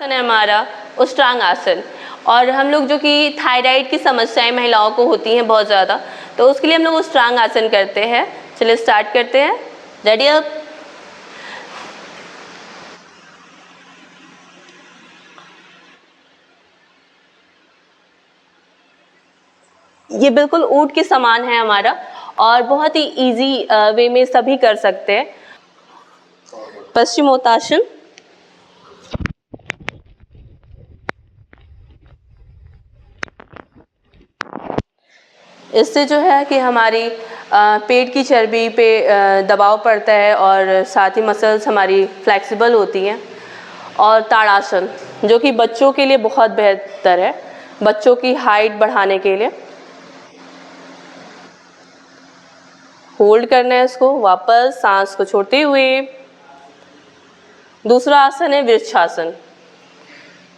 आसन है हमारा उष्ट्रांग आसन। और हम लोग जो कि थायराइड की समस्याएं महिलाओं को होती हैं बहुत ज़्यादा, तो उसके लिए हम लोग उष्ट्रांग आसन करते हैं। चलिए स्टार्ट करते हैं। Ready up. ये बिल्कुल ऊंट के समान है हमारा और बहुत ही इजी वे में सभी कर सकते हैं। पश्चिमोत्तासन। इससे जो है कि हमारी पेट की चर्बी पे दबाव पड़ता है और साथ ही मसल्स हमारी फ्लेक्सिबल होती हैं। और ताड़ासन, जो कि बच्चों के लिए बहुत बेहतर है, बच्चों की हाइट बढ़ाने के लिए। होल्ड करना है इसको, वापस सांस को छोड़ते हुए। दूसरा आसन है वृक्षासन,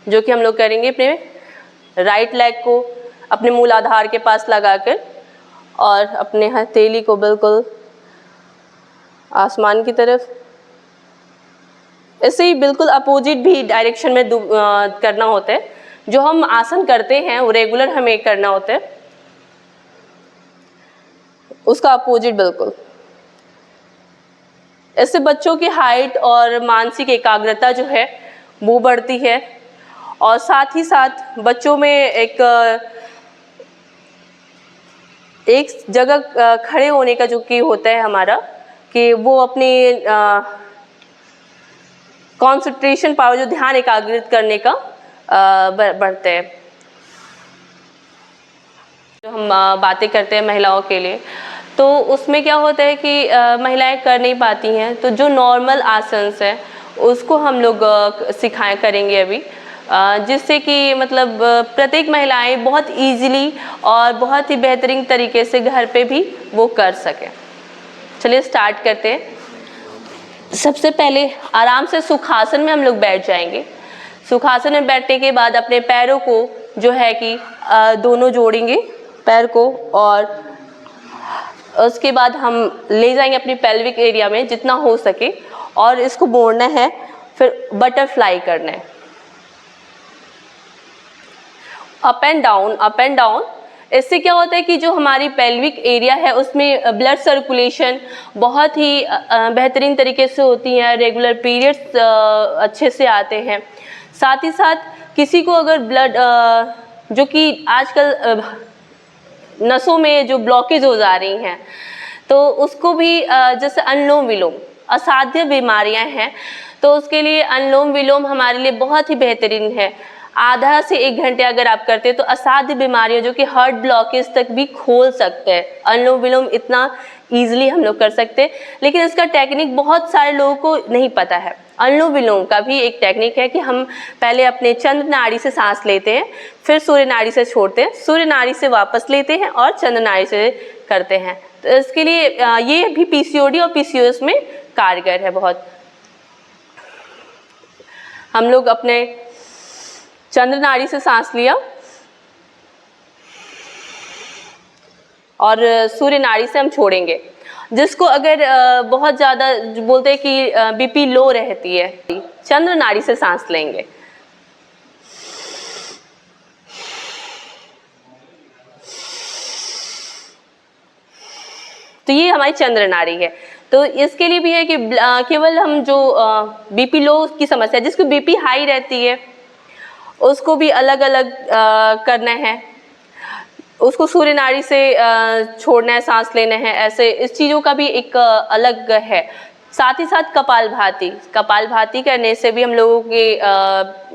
जो कि हम लोग करेंगे अपने राइट लेग को अपने मूलाधार के पास लगाकर और अपने हथेली को बिल्कुल आसमान की तरफ, ऐसे ही बिल्कुल अपोजिट भी डायरेक्शन में करना होता है। जो हम आसन करते हैं वो रेगुलर हमें करना होता है, उसका अपोजिट बिल्कुल। इससे बच्चों की हाइट और मानसिक एकाग्रता जो है वो बढ़ती है और साथ ही साथ बच्चों में एक जगह खड़े होने का जो कि होता है हमारा, कि वो अपनी कंसंट्रेशन पावर, जो ध्यान एकाग्रित करने का बढ़ते हैं। जो हम बातें करते हैं महिलाओं के लिए, तो उसमें क्या होता है कि महिलाएं कर नहीं पाती हैं, तो जो नॉर्मल आसन्स हैं उसको हम लोग सिखाएं करेंगे अभी, जिससे कि मतलब प्रत्येक महिलाएं बहुत इजीली और बहुत ही बेहतरीन तरीके से घर पे भी वो कर सकें। चलिए स्टार्ट करते हैं। सबसे पहले आराम से सुखासन में हम लोग बैठ जाएंगे। सुखासन में बैठने के बाद अपने पैरों को जो है कि दोनों जोड़ेंगे पैर को, और उसके बाद हम ले जाएंगे अपनी पेल्विक एरिया में जितना हो सके और इसको मोड़ना है, फिर बटरफ्लाई करना है, up and down, up and down. इससे क्या होता है कि जो हमारी पेल्विक एरिया है उसमें ब्लड सर्कुलेशन बहुत ही बेहतरीन तरीके से होती है, रेगुलर पीरियड्स अच्छे से आते हैं। साथ ही साथ किसी को अगर ब्लड जो कि आजकल नसों में जो ब्लॉकेज हो जा रही हैं, तो उसको भी जैसे अनुलोम विलोम, असाध्य बीमारियां हैं तो उसके लिए अनुलोम विलोम हमारे लिए बहुत ही बेहतरीन है। आधा से 1 घंटे अगर आप करते हैं तो असाध्य बीमारियों जो कि हार्ट ब्लॉकेज तक भी खोल सकते हैं। अनुलोम विलोम इतना ईजिली हम लोग कर सकते हैं, लेकिन इसका टेक्निक बहुत सारे लोगों को नहीं पता है। अनुलोम विलोम का भी एक टेक्निक है कि हम पहले अपने चंद्र नाड़ी से सांस लेते हैं, फिर सूर्य नाड़ी से छोड़ते हैं, सूर्य नाड़ी से वापस लेते हैं और चंद्र नाड़ी से करते हैं। तो इसके लिए ये भी पीसीओडी और पीसीओएस में कारगर है बहुत। हम लोग अपने चंद्र नाड़ी से सांस लिया और सूर्य नाड़ी से हम छोड़ेंगे। जिसको अगर बहुत ज़्यादा बोलते हैं कि बीपी लो रहती है, चंद्र नाड़ी से सांस लेंगे। तो ये हमारी चंद्र नाड़ी है। तो इसके लिए भी है कि केवल हम जो बीपी लो की समस्या, जिसको बीपी हाई रहती है उसको भी अलग अलग करना है, उसको सूर्य नाड़ी से छोड़ना है, सांस लेना है, ऐसे इस चीज़ों का भी एक अलग है। साथ ही साथ कपालभाति करने से भी हम लोगों के